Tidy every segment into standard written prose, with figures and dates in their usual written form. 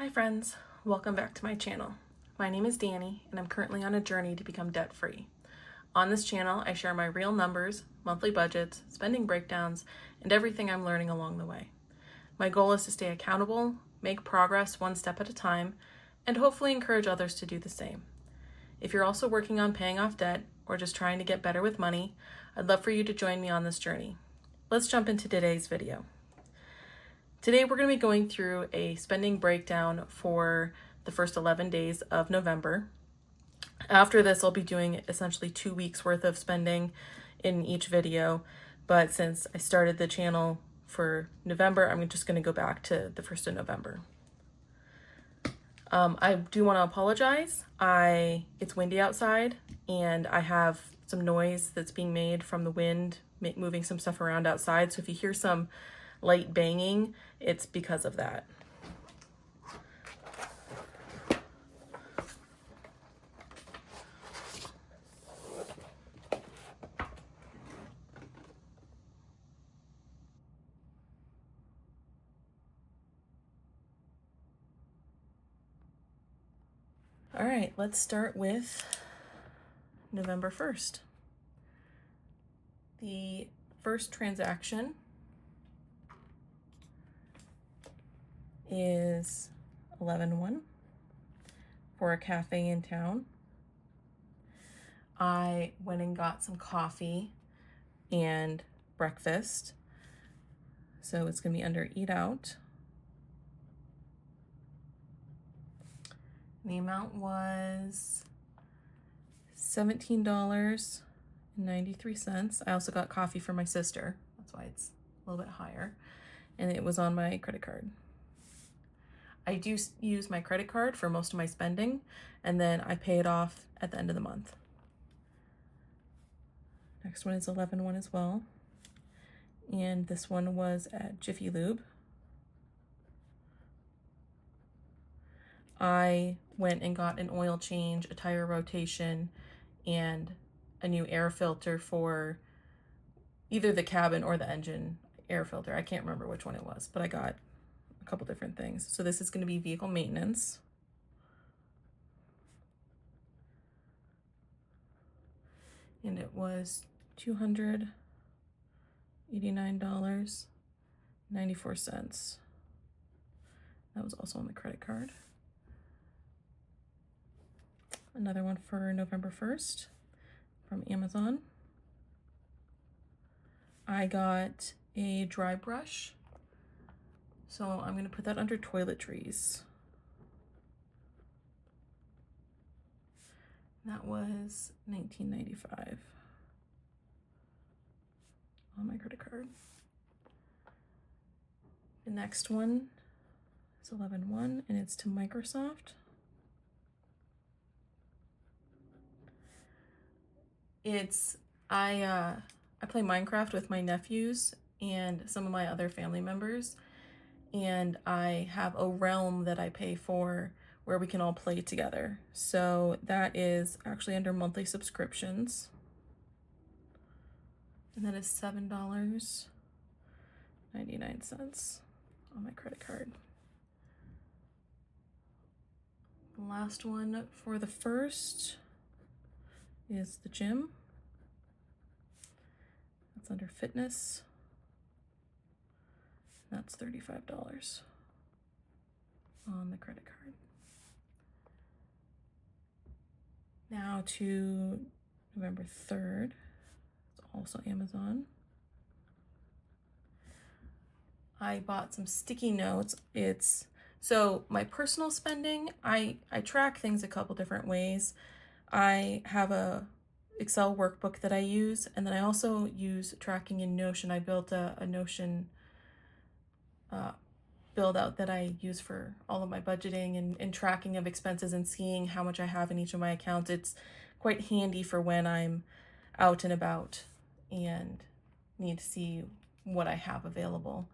Hi friends, welcome back to my channel. My name is Danny and I'm currently on a journey to become debt-free. On this channel, I share my real numbers, monthly budgets, spending breakdowns, and everything I'm learning along the way. My goal is to stay accountable, make progress one step at a time, and hopefully encourage others to do the same. If you're also working on paying off debt or just trying to get better with money, I'd love for you to join me on this journey. Let's jump into today's video. Today we're going to be going through a spending breakdown for the first 11 days of November. After this, I'll be doing essentially 2 weeks worth of spending in each video, but since I started the channel for November, I'm just going to go back to the 1st of November. I do want to apologize. It's windy outside and I have some noise that's being made from the wind moving some stuff around outside. So if you hear some light banging, it's because of that. All right, let's start with November 1st. The first transaction is 11/1 for a cafe in town. I went and got some coffee and breakfast. So it's gonna be under Eat Out. The amount was $17.93. I also got coffee for my sister. That's why it's a little bit higher. And it was on my credit card. I do use my credit card for most of my spending, and then I pay it off at the end of the month. Next one is 11/1 as well. And this one was at Jiffy Lube. I went and got an oil change, a tire rotation, and a new air filter for either the cabin or the engine air filter. I can't remember which one it was, but I got a couple different things. So this is going to be vehicle maintenance. And it was $289.94. That was also on the credit card. Another one for November 1st from Amazon. I got a dry brush. So I'm going to put that under toiletries. That was $19.95 on my credit card. The next one is 11/1 and it's to Microsoft. I play Minecraft with my nephews and some of my other family members, and I have a realm that I pay for where we can all play together. So that is actually under monthly subscriptions, and that is $7.99 on my credit card. The last one for the first is the gym. That's under fitness. That's $35 on the credit card. Now to November 3rd. It's also Amazon. I bought some sticky notes. So my personal spending, I track things a couple different ways. I have a Excel workbook that I use, and then I also use tracking in Notion. I built a Notion build out that I use for all of my budgeting and tracking of expenses and seeing how much I have in each of my accounts. It's quite handy for when I'm out and about and need to see what I have available.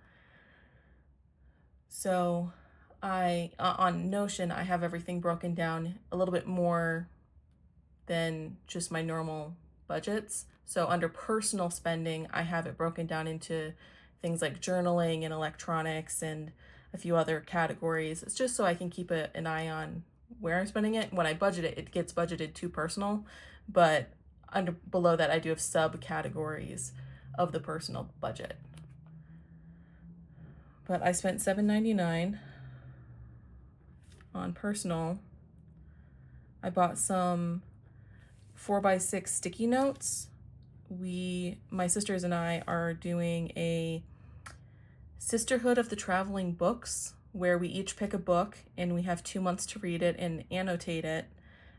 So on Notion, I have everything broken down a little bit more than just my normal budgets. So under personal spending, I have it broken down into things like journaling and electronics, and a few other categories. It's just so I can keep an eye on where I'm spending it. When I budget it, it gets budgeted to personal, but below that I do have subcategories of the personal budget. But I spent $7.99 on personal. I bought some 4x6 sticky notes. My sisters and I are doing a Sisterhood of the Traveling Books, where we each pick a book and we have 2 months to read it and annotate it,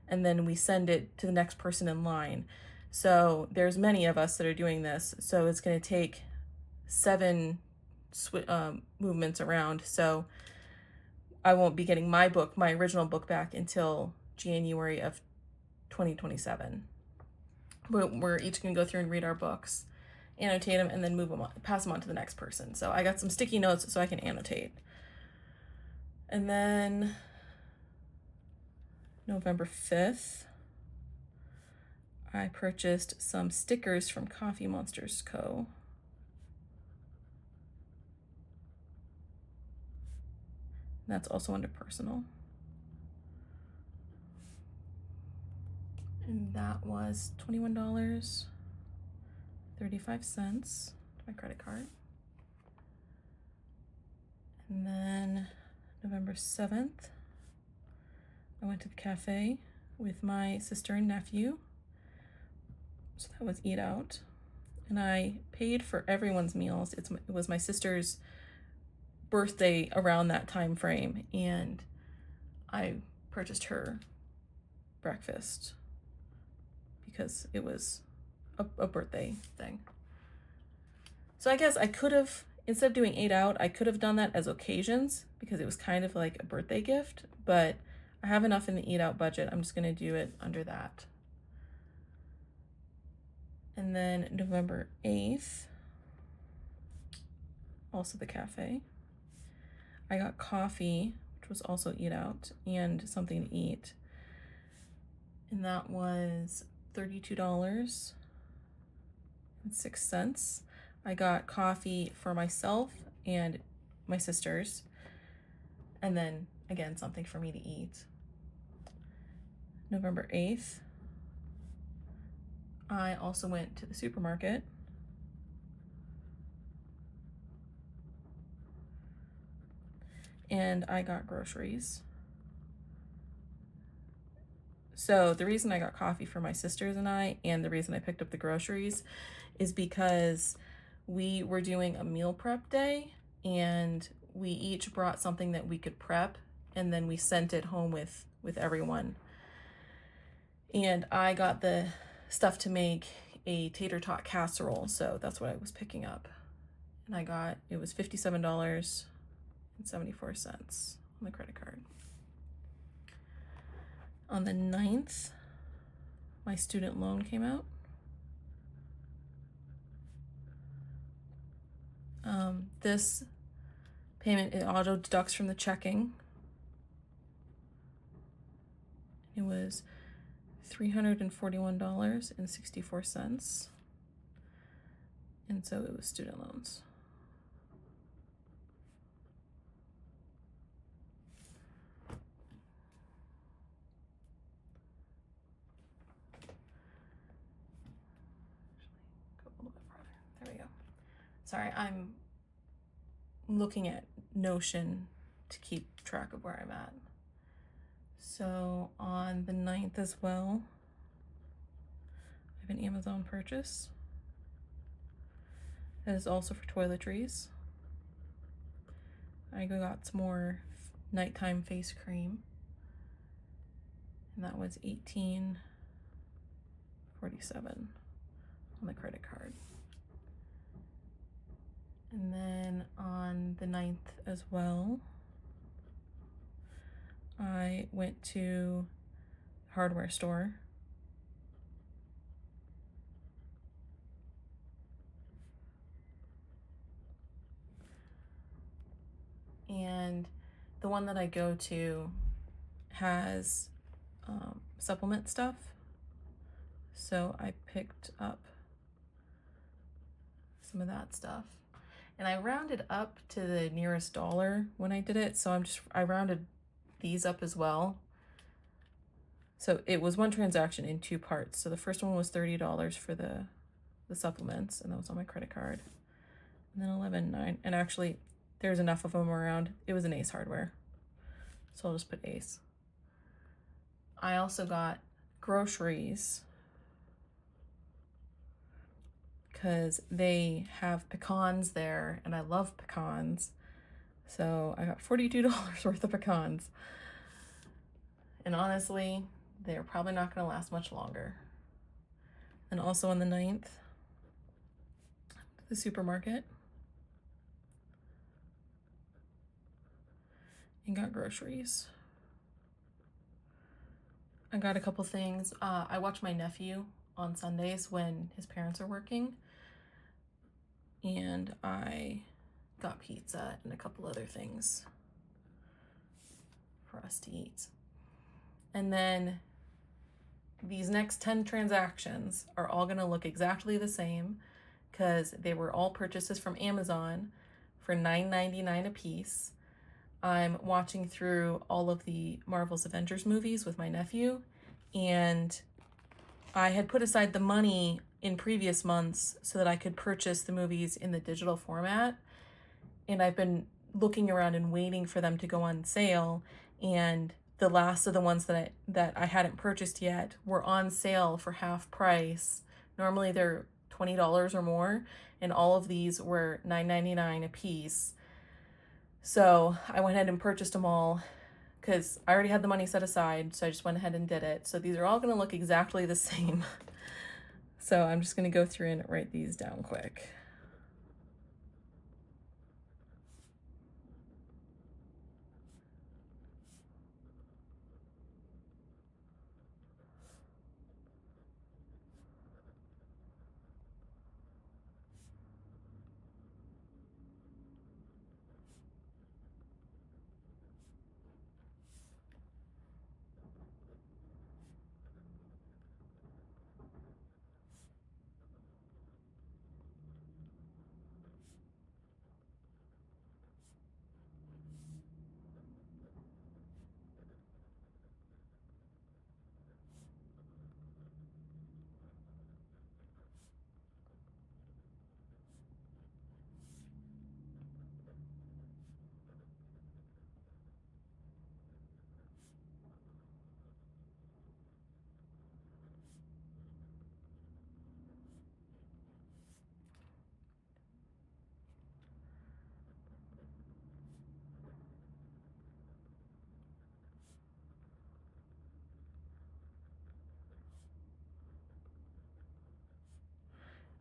and then we send it to the next person in line. So there's many of us that are doing this, so it's going to take 7 movements around. So I won't be getting my original book back until January of 2027. But we're each going to go through and read our books, annotate them, and then pass them on to the next person. So I got some sticky notes so I can annotate. And then November 5th, I purchased some stickers from Coffee Monsters Co. That's also under personal. And that was $21.35, my credit card. And then November 7th, I went to the cafe with my sister and nephew. So that was eat out. And I paid for everyone's meals. It was my sister's birthday around that time frame, and I purchased her breakfast because it was a birthday thing. So I guess I could have, instead of doing 8 out, I could have done that as occasions because it was kind of like a birthday gift, but I have enough in the eat out budget. I'm just going to do it under that. And then November 8th, also the cafe, I got coffee, which was also eat out, and something to eat. And that was $32.06. I got coffee for myself and my sisters, and then again something for me to eat. November 8th, I also went to the supermarket and I got groceries. So the reason I got coffee for my sisters and I, and the reason I picked up the groceries, is because we were doing a meal prep day and we each brought something that we could prep, and then we sent it home with everyone. And I got the stuff to make a tater tot casserole, so that's what I was picking up. And it was $57.74 on the credit card. On the 9th, my student loan came out. This payment, it auto deducts from the checking. It was $341.64. And so it was student loans. Go a little bit farther. There we go. Sorry, I'm looking at Notion to keep track of where I'm at. So on the 9th as well, I have an Amazon purchase. That is also for toiletries. I got some more nighttime face cream, and that was $18.47 on the credit card. And then on the 9th as well, I went to the hardware store and the one that I go to has supplement stuff, so I picked up some of that stuff. And I rounded up to the nearest dollar when I did it, so I rounded these up as well. So it was one transaction in two parts. So the first one was $30 for the supplements, and that was on my credit card. And then $11.9, and actually there's enough of them around. It was an Ace Hardware, so I'll just put Ace. I also got groceries because they have pecans there, and I love pecans. So I got $42 worth of pecans. And honestly, they're probably not going to last much longer. And also on the 9th, the supermarket, and got groceries. I got a couple things. I watch my nephew on Sundays when his parents are working, and I got pizza and a couple other things for us to eat. And then these next 10 transactions are all going to look exactly the same because they were all purchases from Amazon for $9.99 a piece. I'm watching through all of the Marvel's Avengers movies with my nephew, and I had put aside the money in previous months so that I could purchase the movies in the digital format, and I've been looking around and waiting for them to go on sale, and the last of the ones that I hadn't purchased yet were on sale for half price. Normally they're $20 or more, and all of these were $9.99 a piece. So I went ahead and purchased them all because I already had the money set aside, so I just went ahead and did it. So these are all going to look exactly the same. So I'm just going to go through and write these down quick.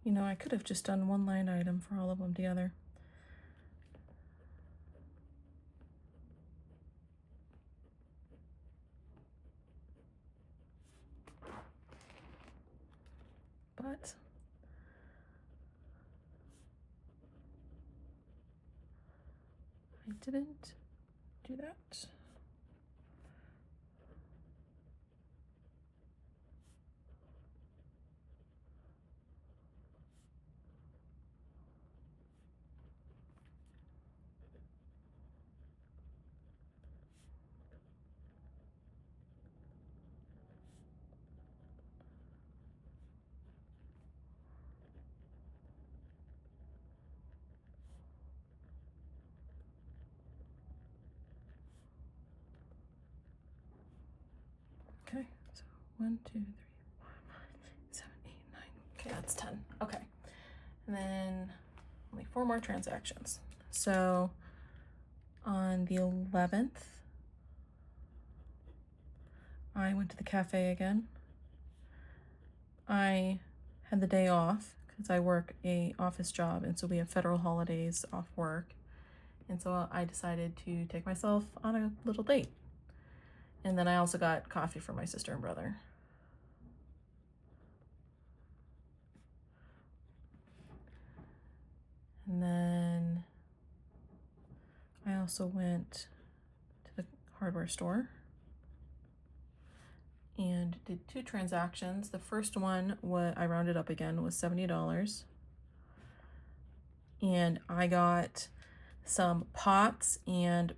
You know, I could have just done one line item for all of them together. But I didn't do that. Okay, so 1, 2, 3, 4, 5, 7, 8, 9. Okay, that's 10. Okay, and then only 4 more transactions. So on the 11th, I went to the cafe again. I had the day off because I work a office job, and so we have federal holidays off work. And so I decided to take myself on a little date. And then I also got coffee for my sister and brother. And then I also went to the hardware store and did 2 transactions. The first one, I rounded up again, was $70. and I got some pots and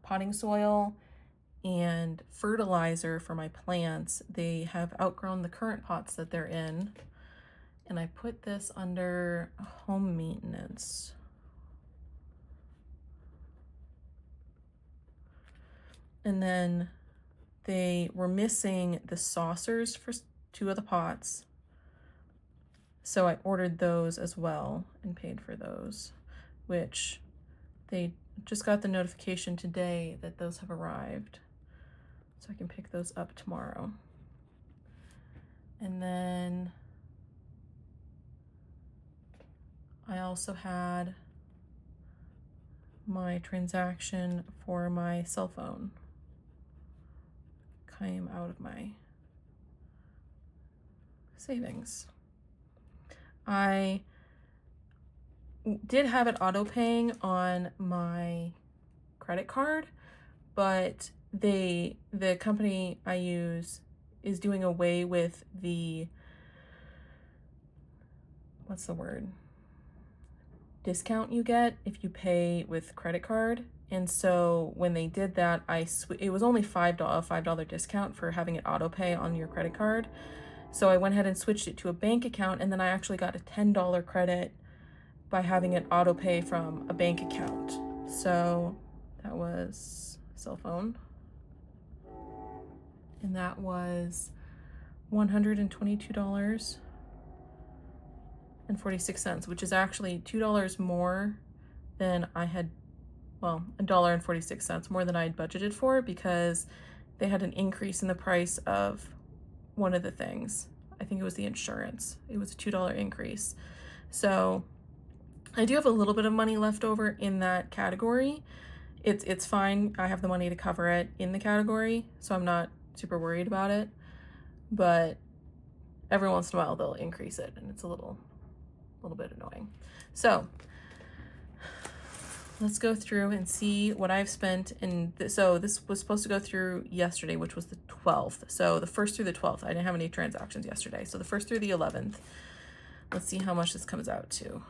potting soil and fertilizer for my plants. They have outgrown the current pots that they're in, and I put this under home maintenance. And then they were missing the saucers for 2 of the pots, so I ordered those as well and paid for those, which they just got the notification today that those have arrived, so I can pick those up tomorrow. And then I also had my transaction for my cell phone came out of my savings. I did have it auto paying on my credit card, but the company I use is doing away with the, what's the word, discount you get if you pay with credit card. And so when they did that, it was only $5 discount for having it auto pay on your credit card. So I went ahead and switched it to a bank account, and then I actually got a $10 credit by having it auto pay from a bank account. So that was cell phone, and that was $122.46, which is actually $2 more than I had, well, $1.46 more than I had budgeted for, because they had an increase in the price of one of the things. I think it was the insurance. It was a $2 increase. So I do have a little bit of money left over in that category. It's fine. I have the money to cover it in the category, so I'm not super worried about it. But every once in a while they'll increase it, and it's a little bit annoying. So let's go through and see what I've spent. So this was supposed to go through yesterday, which was the 12th. So the 1st through the 12th, I didn't have any transactions yesterday. So the 1st through the 11th, let's see how much this comes out to.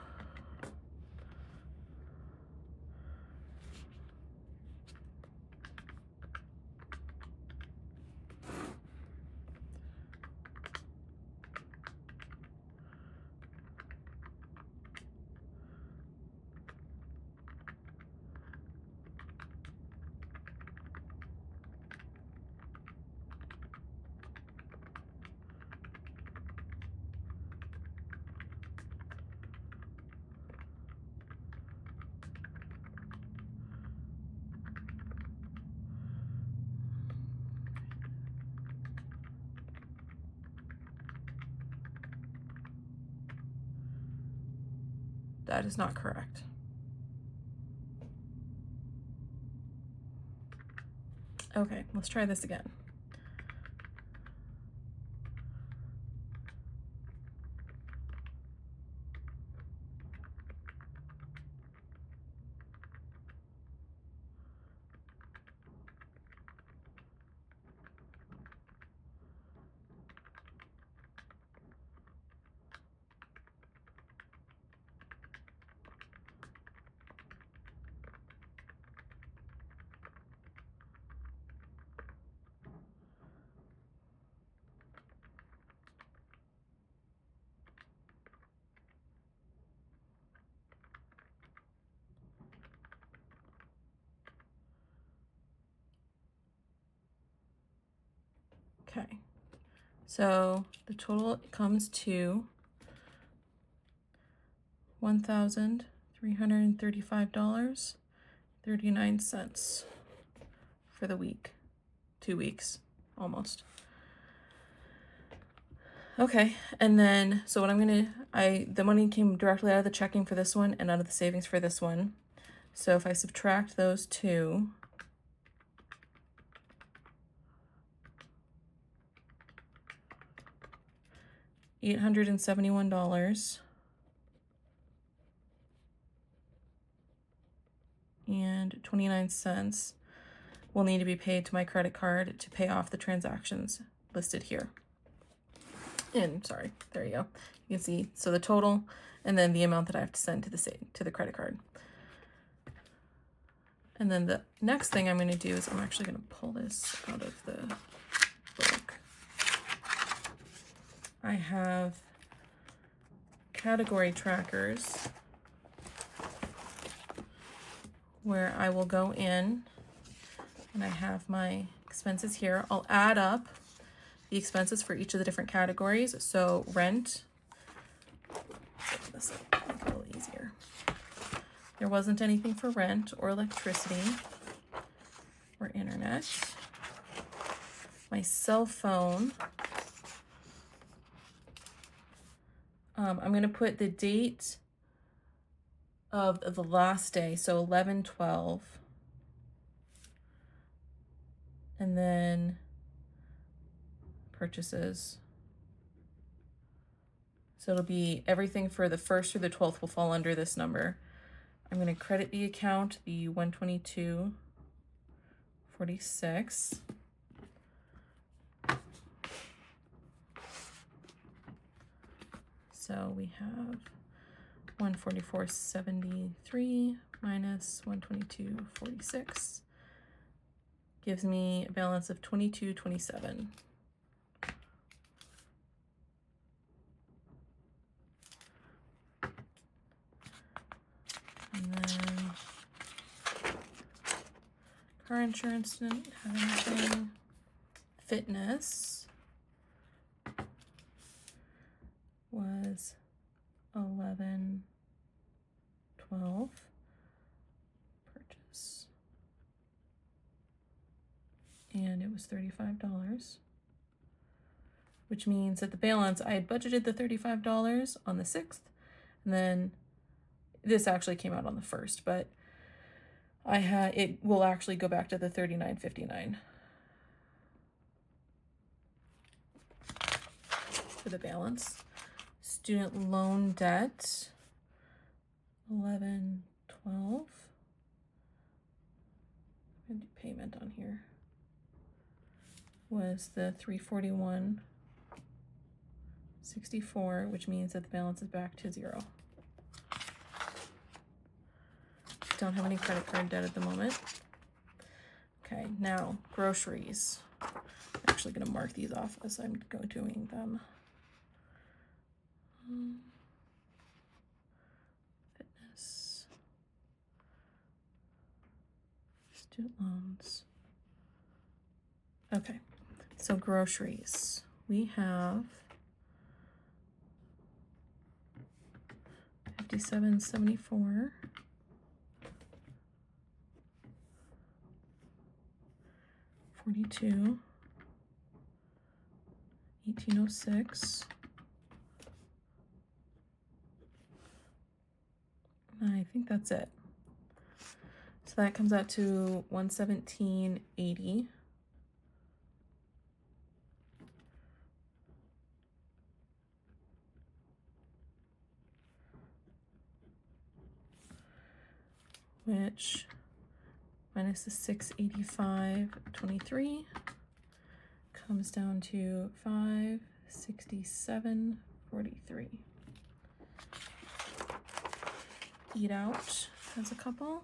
That is not correct. Okay, let's try this again. Okay, so the total comes to $1,335.39 for the week. 2 weeks, almost. Okay, and then, so what the money came directly out of the checking for this one and out of the savings for this one. So if I subtract those two, $871.29 will need to be paid to my credit card to pay off the transactions listed here. And sorry, there you go. You can see, so the total and then the amount that I have to send to the credit card. And then the next thing I'm going to do is I'm actually going to pull this out of the book. I have category trackers where I will go in and I have my expenses here. I'll add up the expenses for each of the different categories. So rent, this will make it a little easier. There wasn't anything for rent or electricity or internet. My cell phone, I'm going to put the date of the last day, so 11/12, and then purchases. So it'll be everything for the 1st through the 12th will fall under this number. I'm going to credit the account, the $122.46. So we have $144.73 minus $122.46 gives me a balance of $22.27. And then car insurance didn't have anything. Fitness was 11/12 purchase, and it was $35, which means that the balance, I had budgeted the $35 on the 6th, and then this actually came out on the 1st, but it will actually go back to the $39.59 for the balance. Student loan debt, 11/12. I'm gonna do payment on here. Was the $341.64, which means that the balance is back to 0. Don't have any credit card debt at the moment. Okay, now groceries. I'm actually going to mark these off as I'm doing them. Fitness, student loans. Okay, so groceries. We have $57.74. $42, $18.06. I think that's it. So that comes out to $117.80. Which minus the $685.23 comes down to $567.43. Eat out has a couple.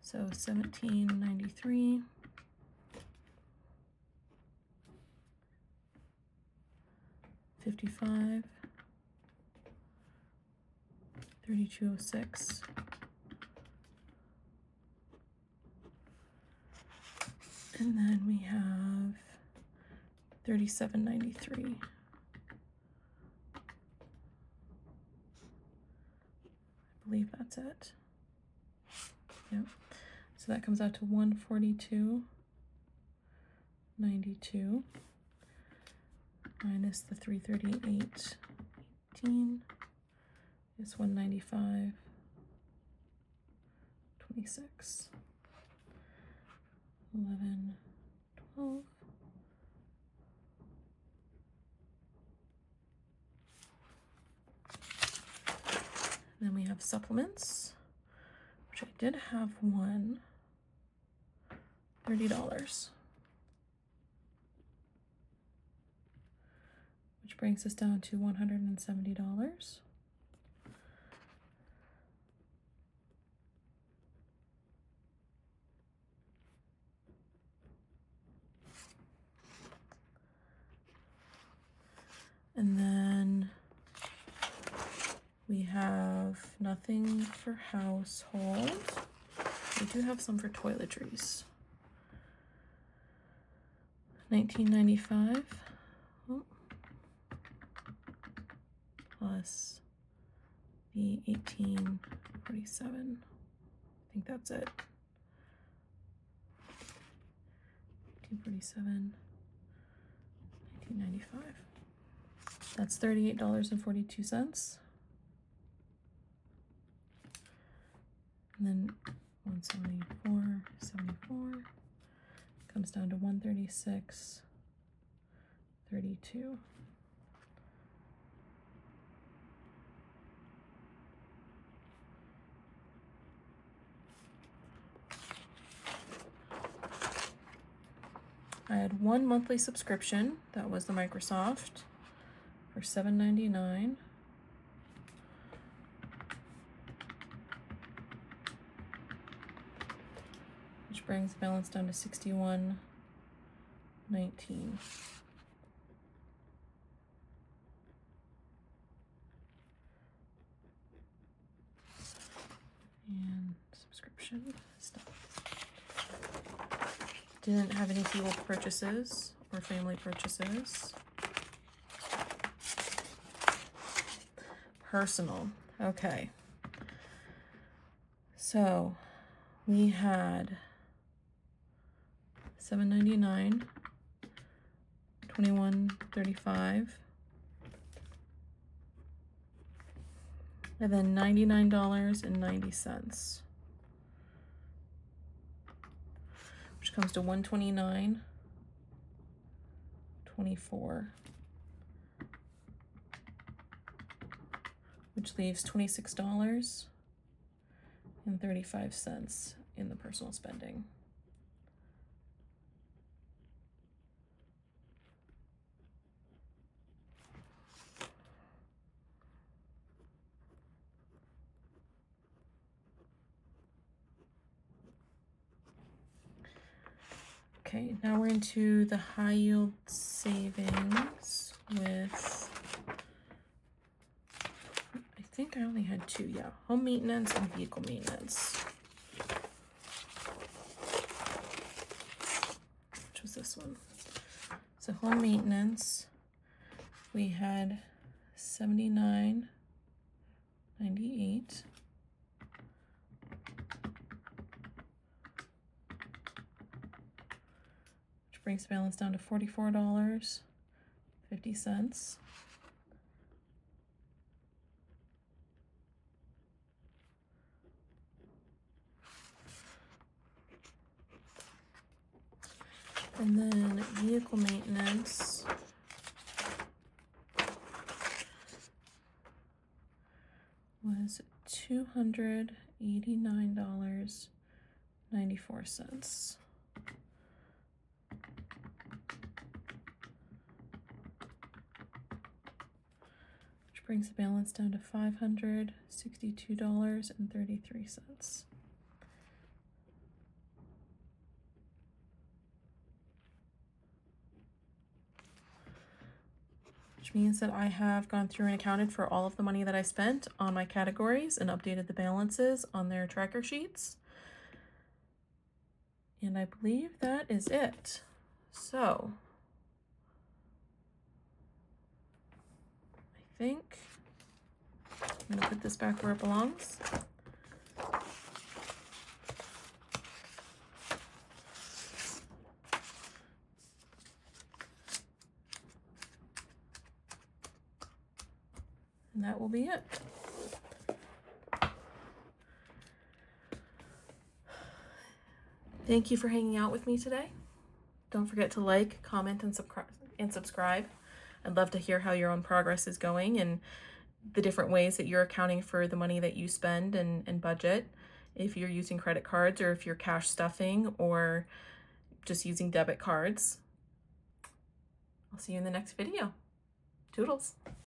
So $17.93. $55. $32.06. And then we have $37.93. I believe that's it. Yep. So that comes out to $142.92 minus the $338.18 is $195.26. 11/12. Then we have supplements, which I did have one, $30. brings us down to $170. And then we have nothing for household. We do have some for toiletries. $19.95 plus the $18.47. I think that's it. $18.47, $19.95. That's $38.42. And then $174.74 comes down to $136.32. I had one monthly subscription, that was the Microsoft, for $7.99. Which brings the balance down to $61.19. And subscription stuff. Didn't have any fuel purchases or family purchases. Personal. Okay. So we had $7.99, $21.35, and then $99.90, which comes to $129.24, which leaves $26.35 in the personal spending. Okay, now we're into the high yield savings with, I think I only had two, yeah, home maintenance and vehicle maintenance. Which was this one. So home maintenance, we had $79.98. Brings the balance down to $44.50. And then vehicle maintenance was $289.94. Brings the balance down to $562.33. Which means that I have gone through and accounted for all of the money that I spent on my categories and updated the balances on their tracker sheets. And I believe that is it. So I think I'm going to put this back where it belongs. And that will be it. Thank you for hanging out with me today. Don't forget to like, comment, and subscribe. I'd love to hear how your own progress is going and the different ways that you're accounting for the money that you spend and budget. If you're using credit cards or if you're cash stuffing or just using debit cards. I'll see you in the next video. Toodles.